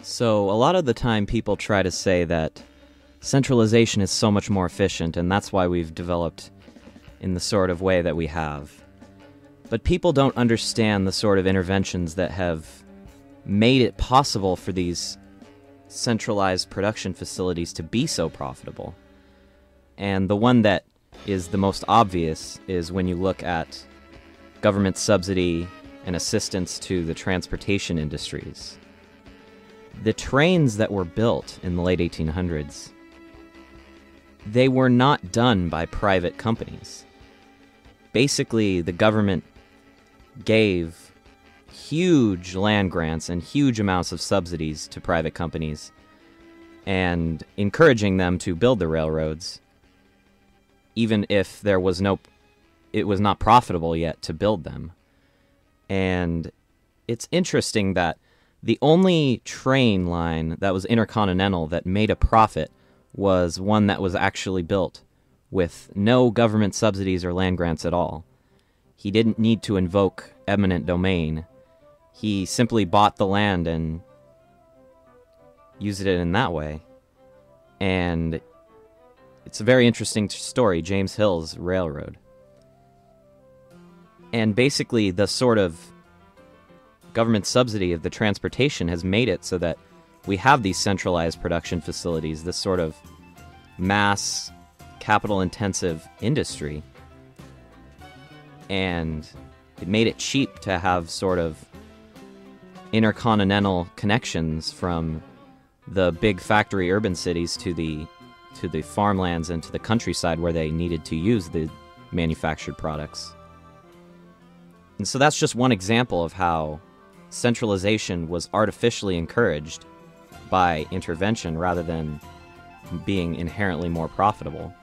So a lot of the time people try to say that centralization is so much more efficient, and that's why we've developed in the sort of way that we have. But people don't understand the sort of interventions that have made it possible for these centralized production facilities to be so profitable. And the one that is the most obvious is when you look at government subsidy and assistance to the transportation industries. The trains that were built in the late 1800s, they were not done by private companies. Basically, the government gave huge land grants and huge amounts of subsidies to private companies and encouraging them to build the railroads, even if it was not profitable yet to build them. And it's interesting that the only train line that was intercontinental that made a profit was one that was actually built with no government subsidies or land grants at all. He didn't need to invoke eminent domain. He simply bought the land and used it in that way. And it's a very interesting story, James Hill's Railroad. And basically the sort of government subsidy of the transportation has made it so that we have these centralized production facilities, this sort of mass capital-intensive industry. And it made it cheap to have sort of intercontinental connections from the big factory urban cities to the farmlands and to the countryside where they needed to use the manufactured products. And so that's just one example of how centralization was artificially encouraged by intervention rather than being inherently more profitable.